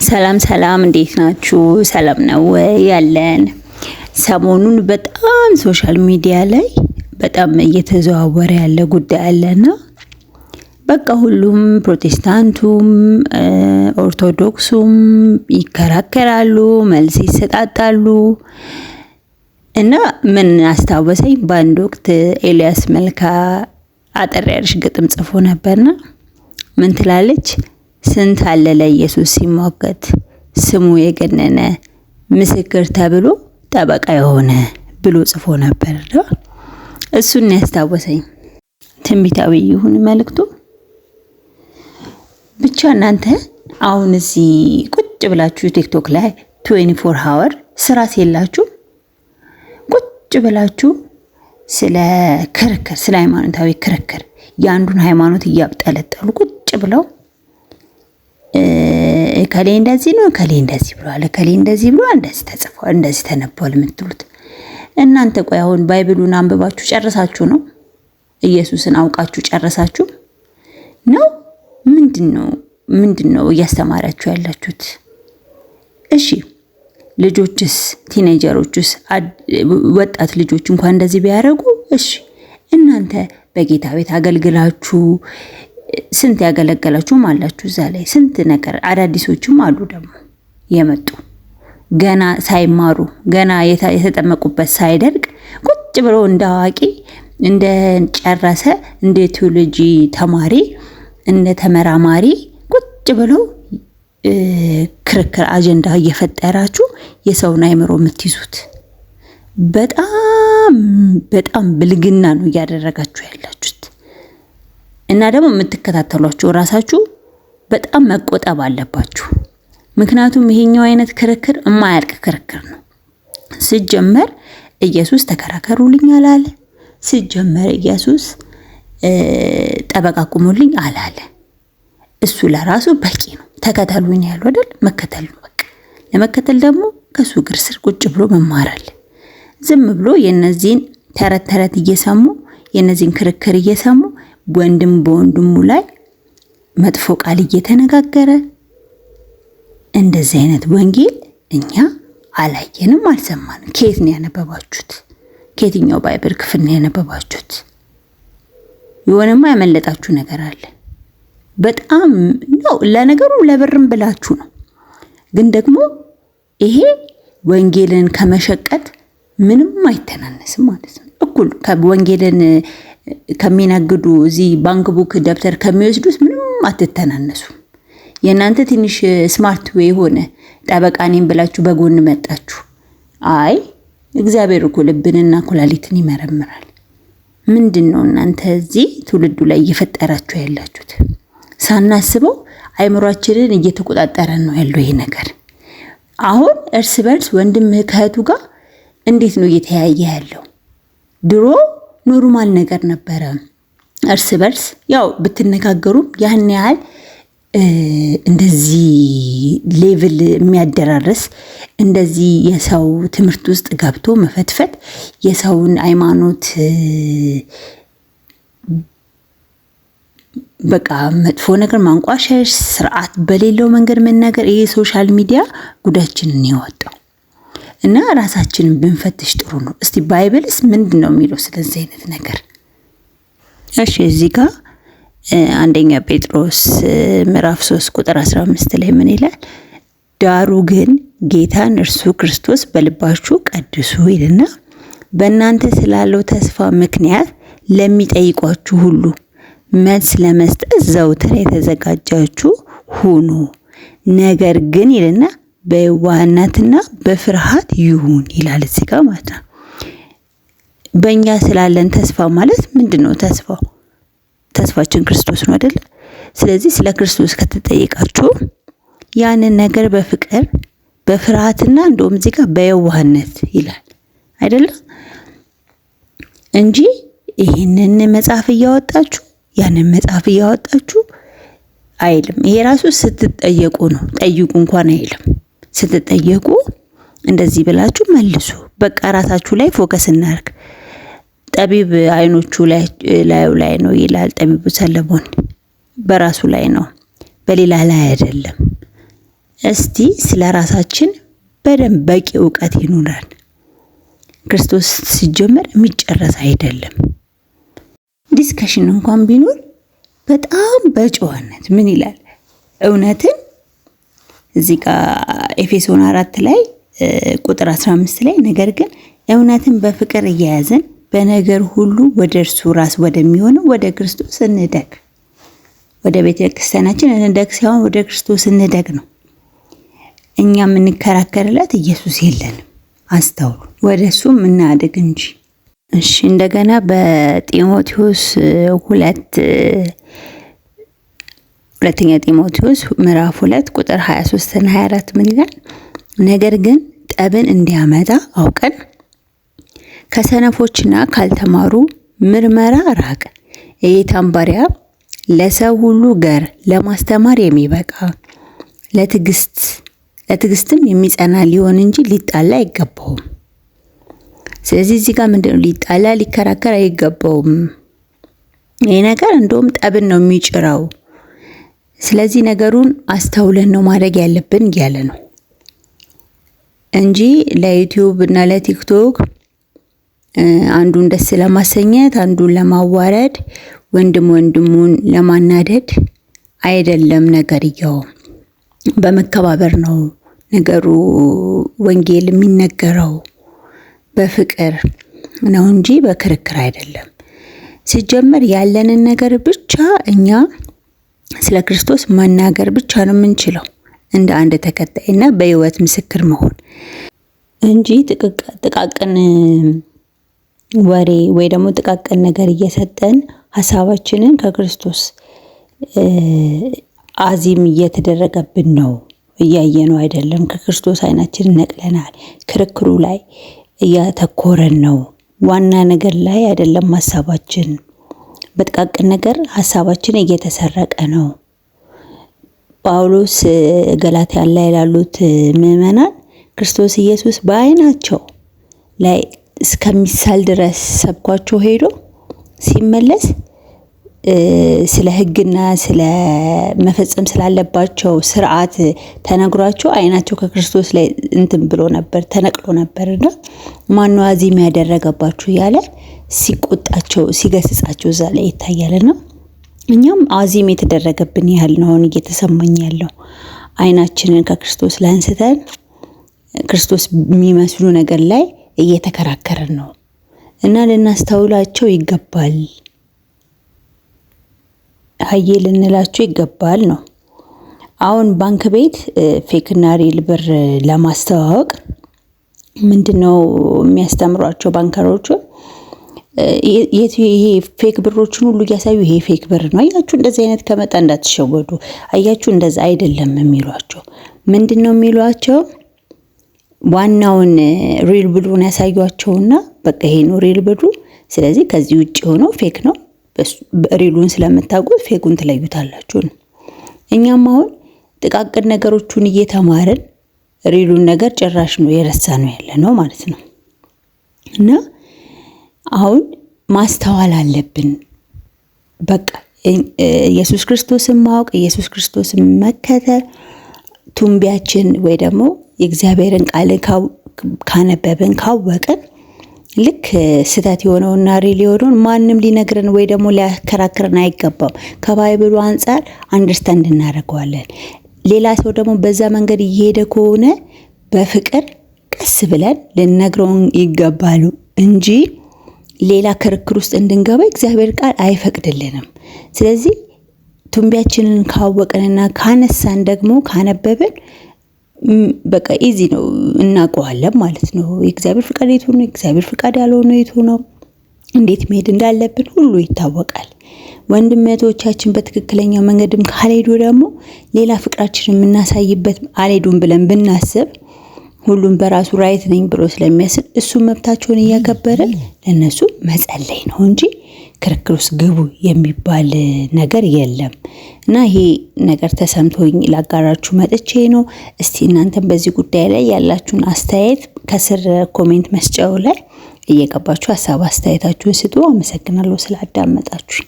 ሰላም ሰላም፣ እንዴት ናችሁ? ሰላም ነው ያለን። ሰሞኑን በጣም ሶሻል ሚዲያ ላይ በጣም እየተዘዋወረ ያለ ጉዳይ አለና በቃ ሁሉም ፕሮቴስታንቱም ኦርቶዶክሱም ይከራከራሉ፣ መልስ ይሰጣጣሉ። እና ምን አስታወሰኝ፣ በአንድ ወቅት ኤልያስ መልካ አጠር ያለሽ ግጥም ጽፎ ነበርና ምን ትላለች? ስንት አለ ለኢየሱስ ሲሟገት ስሙ የገነነ ምስክር ተብሎ ጠበቃ የሆነ ብሎ ጽፎ ነበር። እሱን ያስታወሰኝ። ትንቢታዊ ይሁን መልእክቱ ብቻ። እናንተ አሁን እዚህ ቁጭ ብላችሁ ቲክቶክ ላይ 24 ሃወር ስራ ሲላችሁ ቁጭ ብላችሁ ስለ ክርክር፣ ስለ ሃይማኖታዊ ክርክር የአንዱን ሃይማኖት እያብጠለጠሉ ቁጭ ብለው ከሌ እንደዚህ ነው፣ ከሌ እንደዚህ ብሏል፣ ከሌ እንደዚህ ብሏል፣ እንደዚህ ተጽፏል፣ እንደዚህ ተነቧል የምትሉት እናንተ ቆይ አሁን ባይብሉን አንብባችሁ ጨርሳችሁ ነው? ኢየሱስን አውቃችሁ ጨርሳችሁ ነው? ምንድነው እያስተማራችሁ ያላችሁት? እሺ ልጆችስ፣ ቲኔጀሮችስ፣ ወጣት ልጆች እንኳን እንደዚህ ቢያደርጉ እሺ፣ እናንተ በጌታ ቤት አገልግላችሁ ስንት ያገለገላችሁም አላችሁ። እዛ ላይ ስንት ነገር አዳዲሶችም አሉ ደግሞ የመጡ ገና ሳይማሩ ገና የተጠመቁበት ሳይደርቅ ቁጭ ብለው እንደ አዋቂ እንደ ጨረሰ እንደ ቴዎሎጂ ተማሪ እንደ ተመራማሪ ቁጭ ብለው ክርክር አጀንዳ እየፈጠራችሁ የሰውን አይምሮ የምትይዙት በጣም ብልግና ነው እያደረጋችሁ ያላችሁት። እና ደግሞ የምትከታተሏቸው ራሳችሁ በጣም መቆጠብ አለባችሁ። ምክንያቱም ይሄኛው አይነት ክርክር የማያልቅ ክርክር ነው። ሲጀመር ኢየሱስ ተከራከሩልኝ አላለ። ሲጀመር ኢየሱስ ጠበቃ ቁሙልኝ አላለ። እሱ ለራሱ በቂ ነው። ተከተሉኝ ያለው አይደል? መከተል ነው በቃ። ለመከተል ደግሞ ከሱ እግር ስር ቁጭ ብሎ መማራል። ዝም ብሎ የነዚህን ተረት እየሰሙ የነዚህን ክርክር እየሰሙ ወንድም በወንድሙ ላይ መጥፎ ቃል እየተነጋገረ እንደዚህ አይነት ወንጌል እኛ አላየንም፣ አልሰማንም። ከየት ነው ያነበባችሁት? ከየትኛው ባይብል ክፍል ነው ያነበባችሁት? የሆነማ ያመለጣችሁ ነገር አለ። በጣም ነው ለነገሩ፣ ለብርም ብላችሁ ነው። ግን ደግሞ ይሄ ወንጌልን ከመሸቀጥ ምንም አይተናነስም ማለት ነው። እኩል ወንጌልን ከሚነግዱ እዚህ ባንክ ቡክ ደብተር ከሚወስዱት ምንም አትተናነሱ። የእናንተ ትንሽ ስማርት ዌይ ሆነ ጠበቃ ነኝ ብላችሁ በጎን መጣችሁ። አይ እግዚአብሔር እኮ ልብንና ኩላሊትን ይመረምራል። ምንድነው እናንተ እዚህ ትውልዱ ላይ እየፈጠራችሁ ያላችሁት? ሳናስበው አይምሯችንን እየተቆጣጠረን ነው ያለው ይሄ ነገር። አሁን እርስ በርስ ወንድም ከእህቱ ጋር እንዴት ነው እየተያየ ያለው? ድሮ ኖርማል ነገር ነበረ። እርስ በርስ ያው ብትነጋገሩም ያን ያህል እንደዚህ ሌቭል የሚያደራርስ እንደዚህ የሰው ትምህርት ውስጥ ገብቶ መፈትፈት፣ የሰውን ሃይማኖት በቃ መጥፎ ነገር ማንቋሸሽ፣ ስርዓት በሌለው መንገድ መናገር፣ ይሄ ሶሻል ሚዲያ ጉዳችንን ያወጣው እና ራሳችንን ብንፈትሽ ጥሩ ነው። እስቲ ባይብልስ ምንድነው የሚለው ስለዚህ አይነት ነገር? እሺ እዚህ ጋር አንደኛ ጴጥሮስ ምዕራፍ 3 ቁጥር 15 ላይ ምን ይላል? ዳሩ ግን ጌታን እርሱ ክርስቶስ በልባችሁ ቀድሱ ይልና በእናንተ ስላለው ተስፋ ምክንያት ለሚጠይቋችሁ ሁሉ መልስ ለመስጠት ዘውትር የተዘጋጃችሁ ሁኑ። ነገር ግን ይልና በዋህነትና በፍርሃት ይሁን ይላል እዚህ ጋር ማለት ነው። በእኛ ስላለን ተስፋ ማለት ምንድነው? ተስፋችን ክርስቶስ ነው አይደል? ስለዚህ ስለ ክርስቶስ ከተጠየቃችሁ ያንን ነገር በፍቅር በፍርሃትና እንደውም እዚህ ጋር በየዋህነት ይላል አይደል? እንጂ ይሄንን መጽሐፍ እያወጣችሁ ያንን መጽሐፍ እያወጣችሁ አይልም። ይሄ ራሱ ስትጠየቁ ነው። ጠይቁ እንኳን አይልም። ስትጠየቁ እንደዚህ ብላችሁ መልሱ። በቃ ራሳችሁ ላይ ፎከስ እናርግ። ጠቢብ አይኖቹ ላይ ነው ይላል ጠቢቡ ሰለሞን። በራሱ ላይ ነው፣ በሌላ ላይ አይደለም። እስቲ ስለ ራሳችን በደንብ በቂ እውቀት ይኑረን። ክርስቶስ ሲጀመር የሚጨረስ አይደለም። ዲስከሽን እንኳን ቢኖር በጣም በጨዋነት ምን ይላል እውነትን እዚህ ጋር ኤፌሶን 4 ላይ ቁጥር 15 ላይ ነገር ግን እውነትን በፍቅር እያያዘን በነገር ሁሉ ወደ እርሱ ራስ ወደሚሆነው ወደ ክርስቶስ እንደግ። ወደ ቤተ ክርስቲያናችን እንደግ ሳይሆን ወደ ክርስቶስ እንደግ ነው። እኛ የምንከራከርለት ኢየሱስ የለንም። አስተውሉ። ወደሱ እናድግ እንጂ። እሺ እንደገና በጢሞቴዎስ 2ኛ ጢሞቴዎስ ምዕራፍ 2 ቁጥር 23 እና 24 ምን ይላል? ነገር ግን ጠብን እንዲያመጣ አውቀን ከሰነፎችና ካልተማሩ ምርመራ ራቅ። የጌታን ባሪያ ለሰው ሁሉ ገር ለማስተማር የሚበቃ ለትዕግስትም የሚጸና ሊሆን እንጂ ሊጣላ አይገባውም። ስለዚህ እዚህ ጋር ምንድነው? ሊጣላ ሊከራከር አይገባውም። ይሄ ነገር እንደውም ጠብን ነው የሚጭረው። ስለዚህ ነገሩን አስተውለን ነው ማድረግ ያለብን እያለ ነው እንጂ ለዩቲዩብ እና ለቲክቶክ አንዱን ደስ ለማሰኘት አንዱን ለማዋረድ ወንድሙን ለማናደድ አይደለም። ነገርየው በመከባበር ነው ነገሩ። ወንጌል የሚነገረው በፍቅር ነው እንጂ በክርክር አይደለም። ሲጀመር ያለንን ነገር ብቻ እኛ ስለ ክርስቶስ መናገር ብቻ ነው የምንችለው እንደ አንድ ተከታይና በህይወት ምስክር መሆን እንጂ ጥቃቅን ወሬ ወይ ደግሞ ጥቃቅን ነገር እየሰጠን ሐሳባችንን ከክርስቶስ አዚም እየተደረገብን ነው። እያየነው አይደለም። ከክርስቶስ አይናችንን ነቅለናል። ክርክሩ ላይ እያተኮረን ነው። ዋና ነገር ላይ አይደለም ሐሳባችን። በጥቃቅን ነገር ሐሳባችን እየተሰረቀ ነው። ጳውሎስ ገላትያ ላይ ላሉት ምዕመናን ክርስቶስ ኢየሱስ በአይናቸው ላይ እስከሚሳል ድረስ ሰብኳቸው ሄዶ ሲመለስ ስለ ሕግና ስለ መፈጸም ስላለባቸው ስርዓት ተነግሯቸው አይናቸው ከክርስቶስ ላይ እንትን ብሎ ነበር፣ ተነቅሎ ነበርና ማነው አዚም ያደረገባችሁ ያለ ሲቆጣቸው ሲገስጻቸው እዛ ላይ ይታያልና እኛም አዚም የተደረገብን ያህል ነው እየተሰማኝ ያለው። አይናችንን ከክርስቶስ ላይ አንስተን ክርስቶስ የሚመስሉ ነገር ላይ እየተከራከረን ነው እና ልናስተውላቸው ይገባል። ሀዬ ልንላቸው ይገባል ነው። አሁን ባንክ ቤት ፌክና ሪል ብር ለማስተዋወቅ ምንድነው የሚያስተምሯቸው ባንከሮቹ? ይሄ ፌክ ብሮችን ሁሉ እያሳዩ ይሄ ፌክ ብር ነው፣ አያችሁ እንደዚህ አይነት ከመጣ እንዳትሸወዱ፣ አያችሁ እንደዛ አይደለም የሚሏቸው። ምንድነው የሚሏቸው? ዋናውን ሪል ብሩን ያሳዩአቸውና በቃ ይሄ ነው ሪል ብሩ፣ ስለዚህ ከዚህ ውጪ ሆነው ፌክ ነው፣ ሪሉን ስለምታውቁት ፌኩን ትለዩታላችሁ ነው። እኛም አሁን ጥቃቅን ነገሮቹን እየተማርን ሪሉን ነገር ጭራሽ ነው የረሳ ነው ያለ ነው ማለት ነው። እና አሁን ማስተዋል አለብን። በቃ ኢየሱስ ክርስቶስን ማወቅ፣ ኢየሱስ ክርስቶስን መከተል ቱንቢያችን ወይ ደግሞ የእግዚአብሔርን ቃል ካነበብን ካወቅን ልክ ስህተት የሆነውና ሪል የሆነውን ማንም ሊነግረን ወይ ደግሞ ሊያከራክረን አይገባም። ከባይብሉ አንጻር አንደርስታንድ እናደርገዋለን። ሌላ ሰው ደግሞ በዛ መንገድ እየሄደ ከሆነ በፍቅር ቀስ ብለን ልንነግረው ይገባሉ እንጂ ሌላ ክርክር ውስጥ እንድንገባ እግዚአብሔር ቃል አይፈቅድልንም። ስለዚህ ቱንቢያችንን ካወቅንና ካነሳን ደግሞ ካነበብን በቃ ኢዚ ነው እናውቀዋለን ማለት ነው። የእግዚአብሔር ፍቃድ የቱ ነው፣ የእግዚአብሔር ፍቃድ ያልሆነ የቱ ነው፣ እንዴት መሄድ እንዳለብን ሁሉ ይታወቃል። ወንድም እህቶቻችን በትክክለኛው መንገድም ካልሄዱ ደግሞ ሌላ ፍቅራችን የምናሳይበት አልሄዱም ብለን ብናስብ ሁሉም በራሱ ራይት ነኝ ብሎ ስለሚያስብ እሱ መብታቸውን እያከበረን ለነሱ መጸለይ ነው እንጂ ክርክር ውስጥ ግቡ የሚባል ነገር የለም። እና ይሄ ነገር ተሰምቶኝ ላጋራችሁ መጥቼ ነው። እስቲ እናንተም በዚህ ጉዳይ ላይ ያላችሁን አስተያየት ከስር ኮሜንት መስጫው ላይ እየገባችሁ ሀሳብ አስተያየታችሁን ስጡ። አመሰግናለሁ ስላዳመጣችሁ።